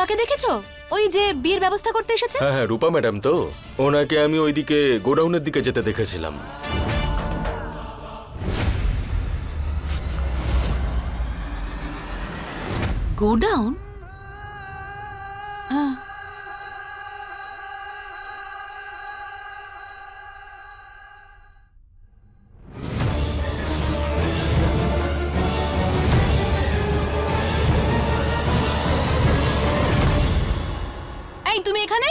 রূপাকে দেখেছো? ওই যে বিয়ের ব্যবস্থা করতে এসেছে। হ্যাঁ হ্যাঁ, রূপা ম্যাডাম তো। ওনাকে আমি ওইদিকে গোডাউনের দিকে যেতে দেখেছিলাম। গোডাউন? হ্যাঁ। এই তুমি এখানে?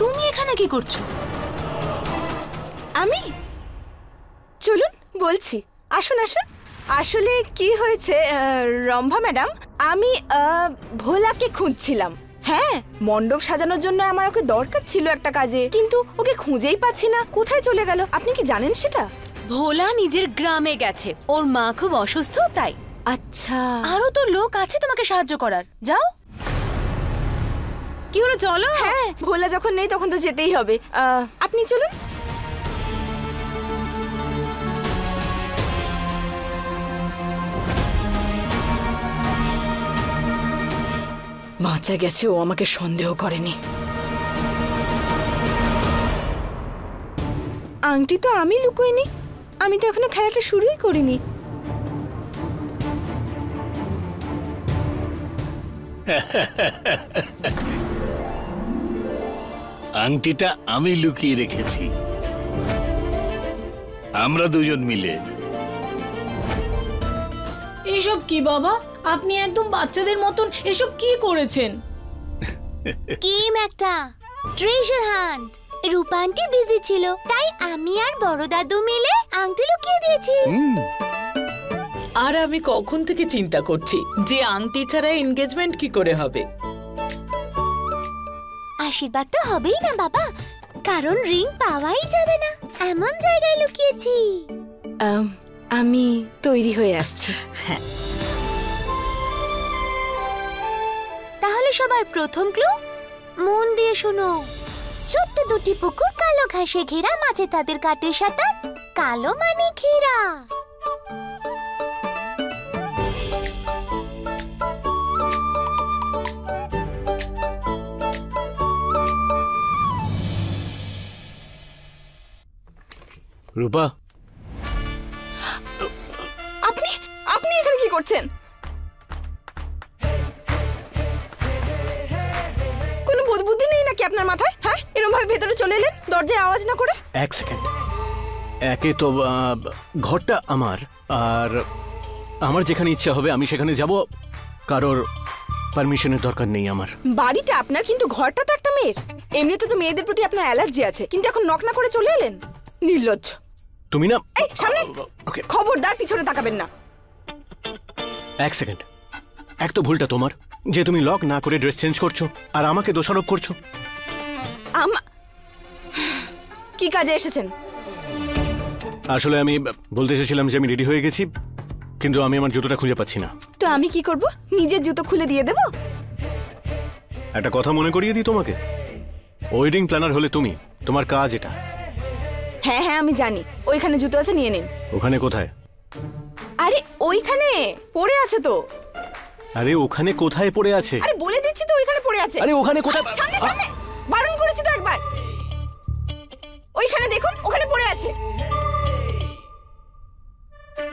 তুমি এখানে কি করছো? আমি? চলুন বলছি, আসুন আসুন। আসলে কি হয়েছে রম্ভা ম্যাডাম, আমি ভোলাকে খুঁজছিলাম। হ্যাঁ, মণ্ডপ সাজানোর জন্য আমার ওকে দরকার ছিল একটা কাজে, কিন্তু ওকে খুঁজেই পাচ্ছি না। কোথায় চলে গেল আপনি কি জানেন সেটা? ভোলা নিজের গ্রামে গেছে, ওর মা খুব অসুস্থ তাই। আচ্ছা, আরো তো লোক আছে তোমাকে সাহায্য করার, যাও। কি হলো, চলো। হ্যাঁ, ভোলা যখন নেই তখন তো যেতেই হবে। আপনি চলুন। বাঁচা গেছে, ও আমাকে সন্দেহ করেনি। আংটি তো আমি লুকোইনি, আমি তো এখনো খেলাটা শুরুই করিনি। আংটিটা আমি লুকিয়ে রেখেছি, আমরা দুজন মিলে। এসব কি বাবা, আপনি একদম বাচ্চাদের মতন এসব কি করেছেন? গেম একটা, ট্রেজার হান্ট। রূপা আন্টি বিজি ছিল, তাই আমি আর বড় দাদু মিলে আংটি লুকিয়ে দিয়েছি। আর আমি কখন থেকে চিন্তা করছি যে আংটি ছাড়া এনগেজমেন্ট কি করে হবে। আশীর্বাদ তো হবেই না বাবা, কারণ রিং পাওয়াই যাবে না, এমন জায়গায় লুকিয়েছি। আমি তৈরি হয়ে আসছি। হ্যাঁ, তাহলে সবার প্রথম ক্লু মন দিয়ে শোনো। ছোট্ট দুটি পুকুর, কালো ঘাসে ঘেরা, মাঝে তাদের কাটে সাঁতার, কালো মানে ঘেরা। রূপা, আপনি আপনি এখানে কি করছেন? কোনো বুদ্ধি নেই নাকি আপনার মাথায়? হ্যাঁ, এরকম ভাবে ভেতরে চলে এলেন দরজায় আওয়াজ না করে। এক সেকেন্ড, একে তো ঘরটা আমার, আর আমার যেখানে ইচ্ছা হবে আমি সেখানে যাব, কারোর পারমিশনের দরকার নেই আমার। বাড়িটা আপনার, কিন্তু ঘরটা তো একটা মেয়ের। এমনিতে তো মেয়েদের প্রতি আপনার অ্যালার্জি আছে, কিন্তু এখন নক না করে চলে এলেন। নির্লজ্জ। তুমি না, এই সামনে, ওকে, খবরদার পিছনে তাকাবেন না। এক সেকেন্ড, এক তো ভুলটা তোমার যে তুমি লক না করে ড্রেস চেঞ্জ করছো আর আমাকে দোষারোপ করছো। কি কাজে এসেছেন? আসলে আমি বলতে এসেছিলাম যে আমি রেডি হয়ে গেছি, কিন্তু আমি আমার জুতোটা খুঁজে পাচ্ছি না। তো আমি কি করব? নিজের জুতো খুলে দিয়ে দেব? একটা কথা মনে করিয়ে দিই তোমাকে, ওয়েডিং প্ল্যানার হলে তুমি, তোমার কাজ এটা। হ্যাঁ হ্যাঁ, আমি জানি। ওইখানে জুতো আছে, নিয়ে নিন। ওখানে কোথায়? আরে ওইখানে পড়ে আছে তো। আরে ওখানে কোথায় পড়ে আছে? আরে বলে দিচ্ছি তো, ওইখানে পড়ে আছে। আরে ওখানে কোথায়? সামনে সামনে, বারণ করেছি তো একবার। ওইখানে দেখুন, ওখানে পড়ে আছে।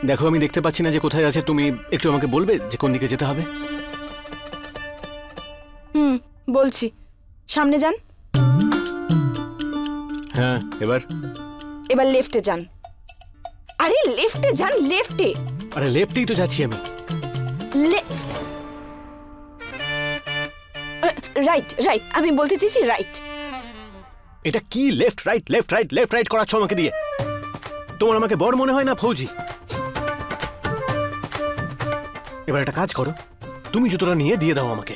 দেখো, আমি দেখতে পাচ্ছি না যে কোথায় আছে, তুমি একটু আমাকে বলবে যে কোন দিকে যেতে হবে? বলছি, সামনে যান। হ্যাঁ, এবার লেফটে যান। আরে লেফটে যান, লেফটে। আরে লেফটেই তো যাচ্ছি আমি। রাইট রাইট, আমি বলতে চাইছি রাইট। এটা কি left right left right left right করাচ্ছ আমাকে দিয়ে? তোমার আমাকে বড় মনে হয় না ফৌজি? এবার একটা কাজ করো, তুমি জুতোটা নিয়ে দিয়ে দাও আমাকে।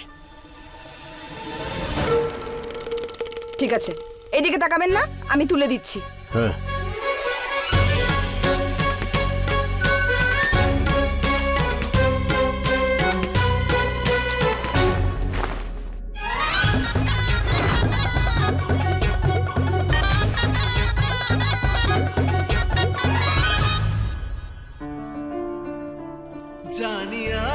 ঠিক আছে, এইদিকে তাকাবেন না, আমি তুলে দিচ্ছি। হ্যাঁ, জানিয়া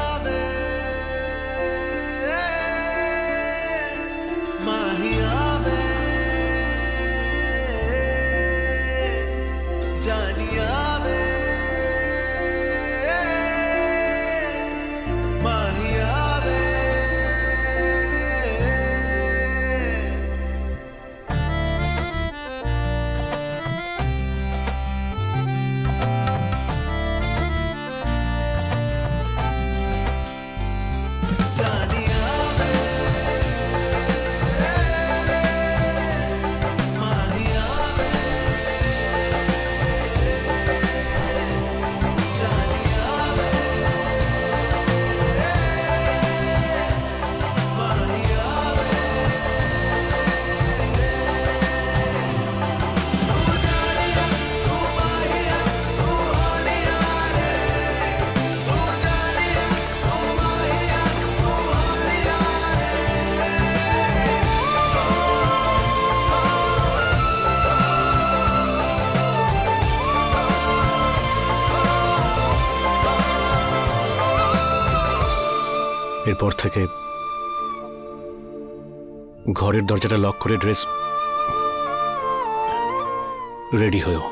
এরপর থেকে ঘরের দরজাটা লক করে ড্রেস রেডি হয়েও।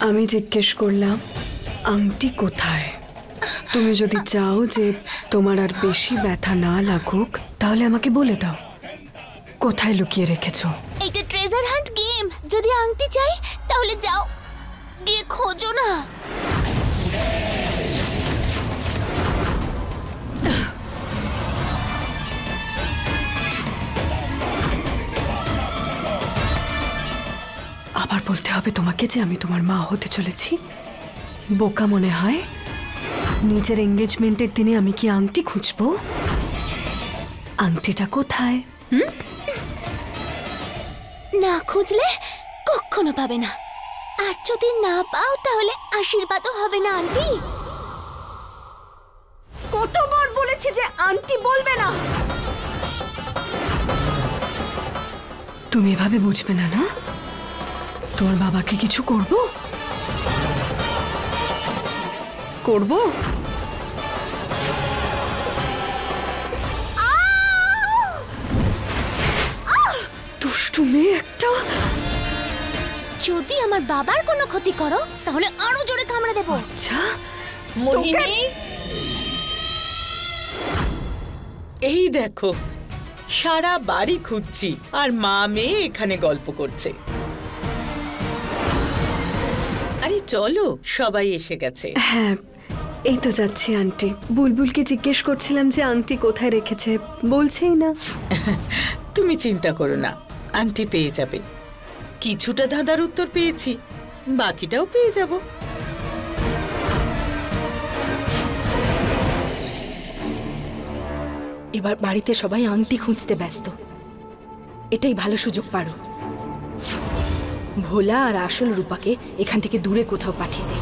আমি জিজ্ঞেস করলাম আংটি কোথায়। তুমি যদি চাও যে তোমার আর বেশি ব্যথা না লাগুক তাহলে আমাকে বলে দাও কোথায় লুকিয়ে রেখেছো। এটা ট্রেজার হান্ট গেম। যদি আংটি চাই তাহলে যাও গিয়ে খোঁজো না। আবার বলতে হবে তোমাকে যে আমি তোমার মা হতে চলেছি? বোকা মনে হয়? নিজের এঙ্গেজমেন্টের দিনে আমি কি আংটি খুঁজবো? আংটিটা কোথায়? না খুঁজলে কখনো পাবে না। আর যদি না পাও তাহলে আশীর্বাদও হবে না আন্টি। কতবার বলেছি যে আন্টি বলবে না। তুমি এভাবে বুঝবে না, না? তোমার বাবাকে কিছু করব? করব? দুষ্টু মেয়ে একটা। যদি আমার বাবার কোনো ক্ষতি করো তাহলে আরো জোরে কামড়ে দেবো। আচ্ছা, মোহিনী, এই দেখো সারা বাড়ি খুঁজছি আর মা মেয়ে এখানে গল্প করছে। আরে চলো, সবাই এসে গেছে। হ্যাঁ এই তো যাচ্ছি আন্টি। বুলবুলকে জিজ্ঞেস করছিলাম যে আংটি কোথায় রেখেছে, বলছেই না। তুমি চিন্তা করো না, আন্টি পেয়ে যাবে। কিছুটা ধাঁধার উত্তর পেয়েছি, বাকিটাও পেয়ে যাব। এবার বাড়িতে সবাই আংটি খুঁজতে ব্যস্ত। এটাই ভালো সুযোগ পারো। ভোলা আর আসল রূপাকে এখান থেকে দূরে কোথাও পাঠিয়ে দে।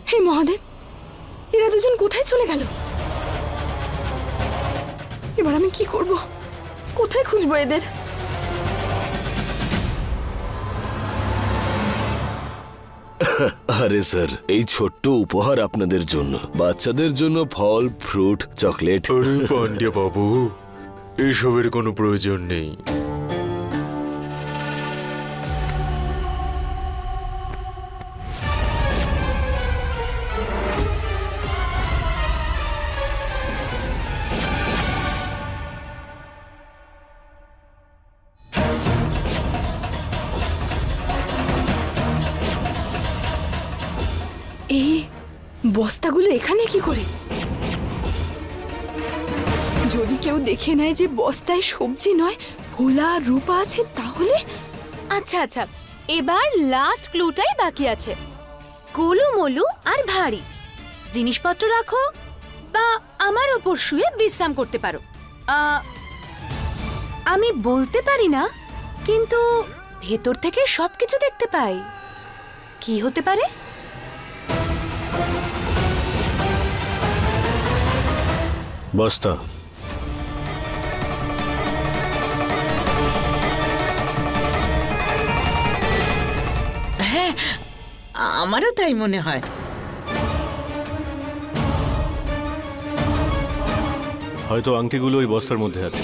হে মহাদেব, এরা দুজন কোথায় চলে গেল? এবার আমি কি করব? কোথায় খুঁজবো এদের? আরে স্যার, এই ছোট্ট উপহার আপনাদের জন্য। বাচ্চাদের জন্য ফল, ফ্রুট, চকলেট। আরে পান্ডে বাবু, এসবের কোনো প্রয়োজন নেই। এই বস্তাগুলো এখানে কি করে? যদি কেউ দেখে নেয় যে বস্তায় সবজি নয় ভোলা আর রূপা আছে তাহলে? আচ্ছা আচ্ছা, এবার লাস্ট ক্লুটাই বাকি আছে। গোলুমোলু আর ভারী জিনিসপত্র রাখো বা আমার ওপর শুয়ে বিশ্রাম করতে পারো। আমি বলতে পারি না, কিন্তু ভেতর থেকে সবকিছু দেখতে পাই। কি হতে পারে? বস্তা। হ্যাঁ, আমারও তাই মনে হয়। হয়তো আংটিগুলো ওই বস্তার মধ্যে আছে।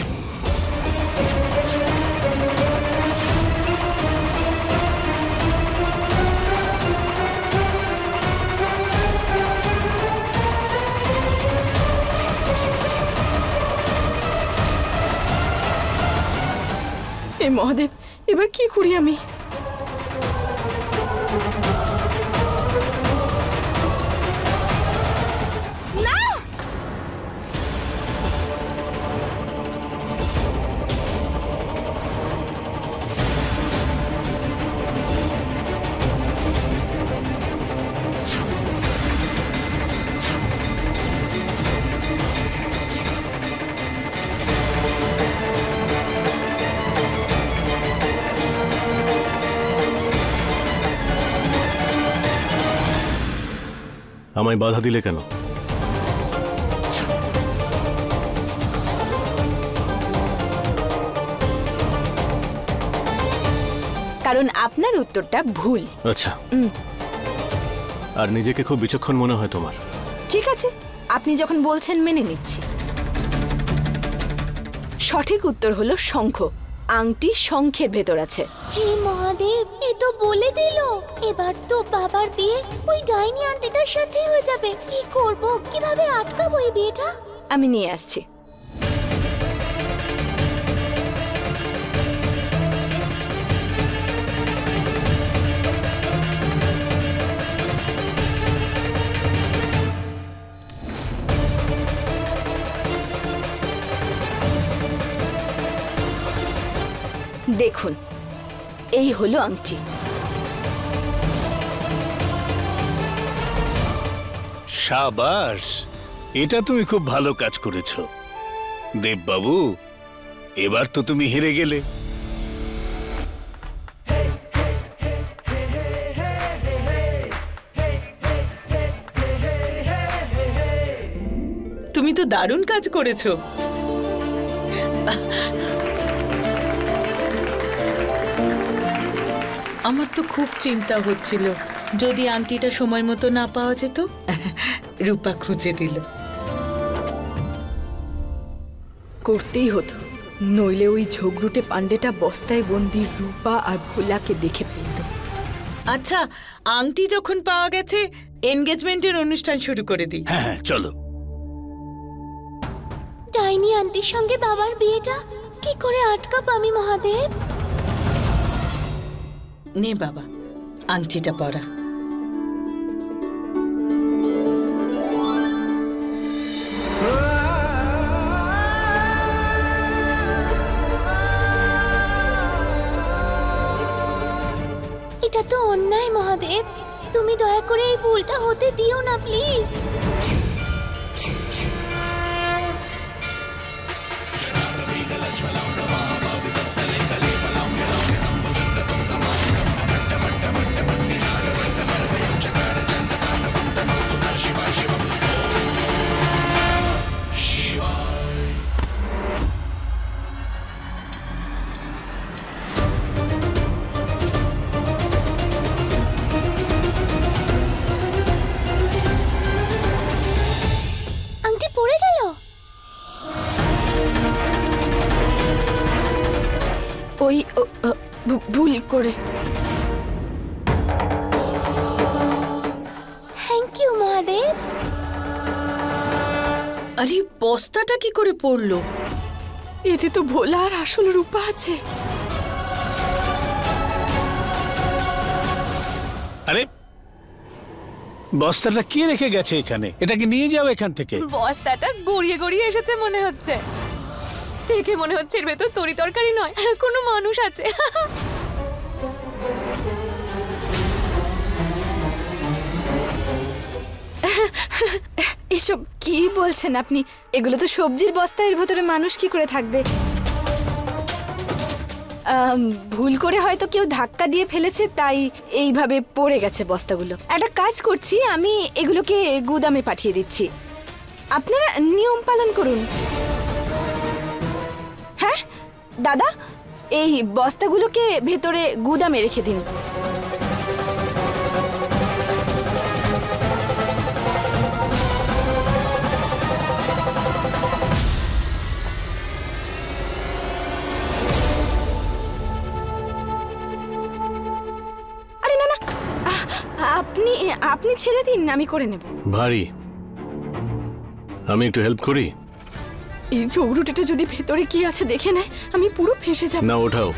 এই মহাদেব, এবার কি করি আমি? আমায় বাধা দিলে কেন? কারণ আপনার উত্তরটা ভুল। আচ্ছা, আর নিজেকে খুব বিচক্ষণ মনে হয় তোমার। ঠিক আছে, আপনি যখন বলছেন মেনে নিচ্ছি। সঠিক উত্তর হলো শঙ্খ। আংটি শঙ্খের ভেতর আছে। হে মহাদেব, এ তো বলে দিল। এবার তো বাবার বিয়ে ওই ডাইনি আন্টিটার সাথে হয়ে যাবে। কি করব, কিভাবে আটকাবো এই বিয়েটা? আমি নিয়ে আসছি। দেখুন, এই হলো আংটি। সাবাস, এটা তুমি খুব ভালো কাজ করেছো দেববাবু। এবার তো তুমি হেরে গেলে। তুমি তো দারুণ কাজ করেছো। আমার তো খুব চিন্তা হচ্ছিল, যদি আংটিটা সময় মতো না পাওয়া যেত। রূপা খুঁজে দিল। করতেই হতো, নইলে ওই ঝগড়ুটে পান্ডেটা বস্তায় বন্দি রূপা আর ভোলাকে দেখে ফেলত। আচ্ছা, আংটি যখন পাওয়া গেছে, এনগেজমেন্টের অনুষ্ঠান শুরু করে দিই। হ্যাঁ হ্যাঁ, চলো। ডাইনি আন্টির সঙ্গে বাবার বিয়েটা কি করে আটকাবো আমি মহাদেব? নে বাবা, আংটিটা পরা। এটা তো অন্যায় মহাদেব, তুমি দয়া করে এই ভুলটা হতে দিও না প্লিজ। ওই ভুল করে। Thank you Mahadev. আরে বস্তাটা কি করে পড়লো? এতে তো ভোলা আর আসল রূপা আছে। আরে বস্তাটা কে রেখে গেছে এখানে? এটাকে নিয়ে যাও এখান থেকে। বস্তাটা গড়িয়ে গড়িয়ে এসেছে মনে হচ্ছে। দেখে মনে হচ্ছে এর ভেতর তরি তরকারি নয়, কোনো মানুষ আছে। এসব কি বলছেন আপনি? এগুলো তো সবজির বস্তা, এর ভেতরে মানুষ কি করে থাকবে? ভুল করে হয়তো কেউ ধাক্কা দিয়ে ফেলেছে, তাই এইভাবে পড়ে গেছে বস্তাগুলো। একটা কাজ করছি, আমি এগুলোকে গুদামে পাঠিয়ে দিচ্ছি। আপনারা নিয়ম পালন করুন। হ্যাঁ দাদা, এই বস্তাগুলোকে ভেতরে গুদামে রেখে দিন। আরে না না, আপনি ছেড়ে দিন, আমি করে নেব। ভারী, আমি একটু হেল্প করি। এই ঝগড়ুটেটা যদি ভেতরে কি আছে দেখে নেয়, আমি পুরো ফেঁসে যাব। না, ওঠাও।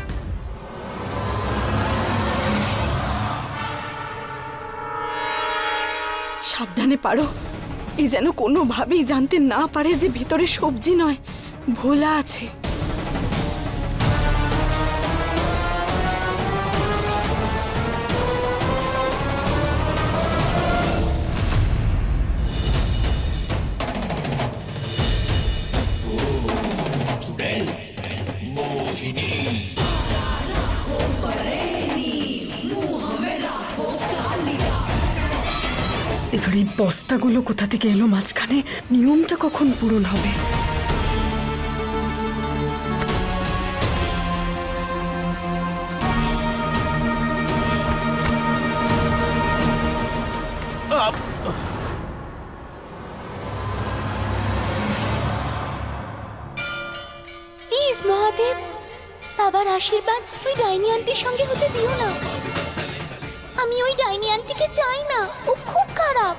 সাবধানে পারো, এই যেন কোনোভাবেই জানতে না পারে যে ভিতরে সবজি নয়, ভোলা আছে। এবার এই বস্তাগুলো কোথা থেকে এলো মাঝখানে? নিয়মটা কখন পূরণ হবে? প্লিজ মহাদেব, বাবার আশীর্বাদ ওই ডাইনি আন্টির সঙ্গে হতে দিও না। আমি ওই ডাইনি আন্টিকে চাই না, ও খুব খারাপ,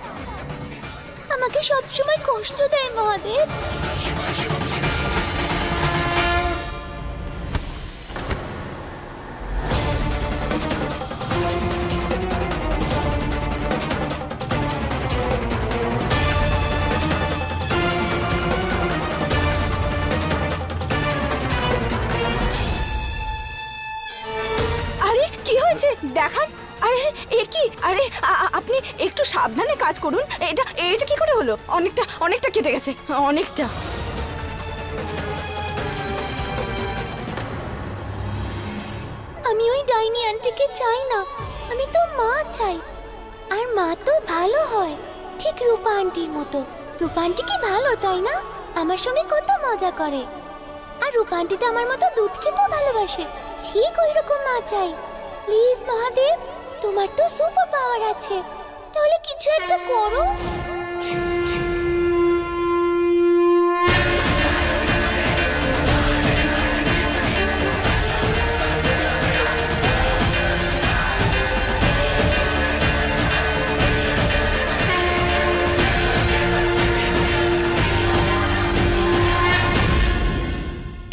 আমাকে সবসময় কষ্ট দেয় মহাদেব। আরে কি হয়েছে দেখান। আরে এ কি? আরে আপনি একটু সাবধানে কাজ করুন। এটা এটা কি করে হলো? অনেকটা কেটে গেছে, অনেকটা। আমি ওই ডাইনি আন্টিকে চাই না, আমি তো মা চাই। আর মা তো ভালো হয়, ঠিক রূপা আন্টির মতো। রূপা আন্টি কি ভালো, তাই না? আমার সঙ্গে কত মজা করে। আর রূপা আন্টি তো আমার মতো দুধ খেতেও ভালোবাসে। ঠিক ওই রকম মা চাই। প্লিজ মহাদেব, তোমার তো সুপার পাওয়ার আছে, তাহলে কিছু একটা করো।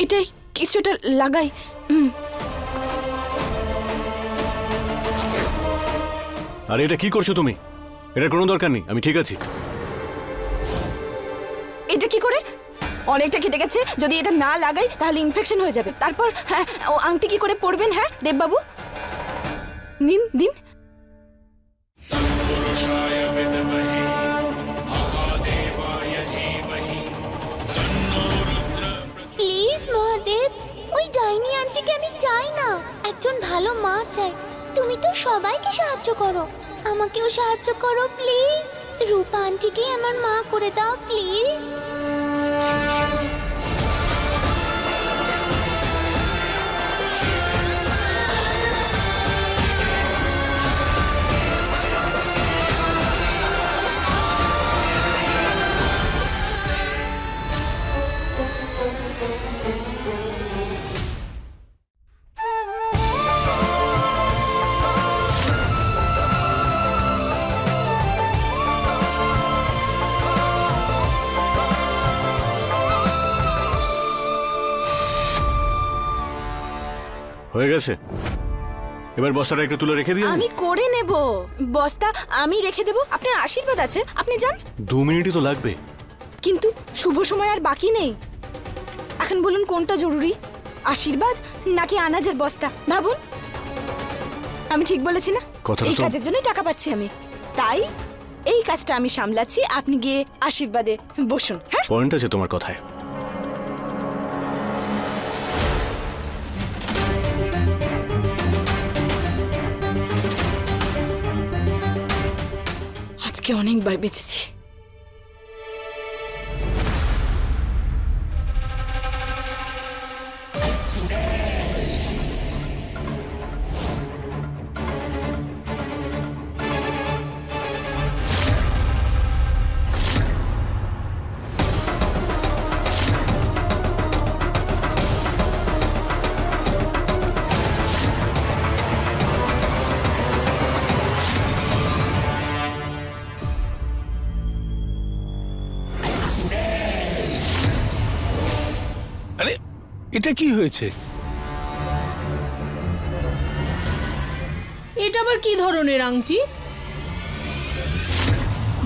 এটাই কিছুটা লাগাই। আরে এটা কি করছো তুমি? এটার কোনো দরকার নেই, আমি ঠিক আছি। এটা কি করে? অনেকটা কেটে গেছে, যদি এটা না লাগাই তাহলে ইনফেকশন হয়ে যাবে। তারপর হ্যাঁ, ও আংটি কি করে পরবেন? হ্যাঁ দেববাবু, নিন দিন। প্লিজ মহাদেব, ওই ডাইনি আন্টিকে আমি চাই না, একজন ভালো মা চাই। তুমি তো সবাইকে সাহায্য করো, আমাকেও সাহায্য করো প্লিজ। রূপা আন্টিকে আমার মা করে দাও প্লিজ। হয়ে গেছে, এবার বস্তাটা একটু তুলে রেখে দিই। আমি করে নেব, বস্তা আমি রেখে দেব। আপনার আশীর্বাদ আছে, আপনি যান। 2 মিনিটই তো লাগবে। কিন্তু শুভ সময় আর বাকি নেই। এখন বলুন কোনটা জরুরি, আশীর্বাদ নাকি আনাজের বস্তা? ভাবুন। আমি ঠিক বলেছি না? এই কাজের জন্যই টাকা পাচ্ছি আমি, তাই এই কাজটা আমি সামলাচ্ছি। আপনি গিয়ে আশীর্বাদে বসুন। হ্যাঁ, পয়েন্ট আছে তোমার কথায়। আজকে অনেকবার বেঁচেছি। আরে এটা কি হয়েছে? এটা আবার কি ধরনের আংটি?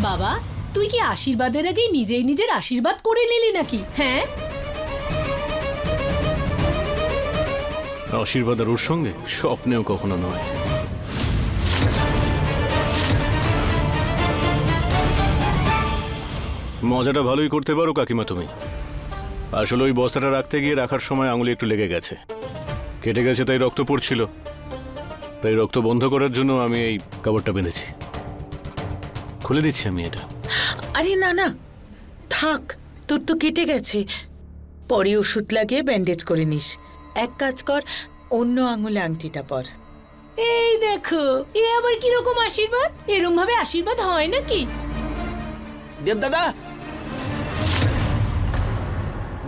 বাবা, তুই কি আশীর্বাদের আগে নিজেই নিজের আশীর্বাদ করে নিলি নাকি? হ্যাঁ, আশীর্বাদ আর ওর সঙ্গে স্বপ্নেও কখনো নয়। মজাটা ভালোই করতে পারো কাকিমা তুমি। আসলে ওই বস্তাটা রাখতে গিয়ে রাখার সময় আঙুলে একটু লেগে গেছে, কেটে গেছে, তাই রক্ত পড়ছিল। তাই রক্ত বন্ধ করার জন্য আমি এই কাপড়টা বেঁধেছি। খুলে দিচ্ছি আমি এটা। আরে না না, থাক, তোর তো কেটে গেছে, পরে ওষুধ লাগিয়ে ব্যান্ডেজ করে নিস। এক কাজ কর, অন্য আঙুলে আংটিটা পর। এই দেখো, এ আবার কিরকম আশীর্বাদ? এরম ভাবে আশীর্বাদ হয় নাকি? দেবদাদা,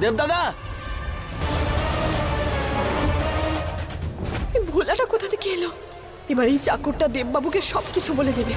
দেবদাদা, ভোলাটা কোথা থেকে এলো? এবার এই চাকরটা দেববাবুকে সবকিছু বলে দেবে।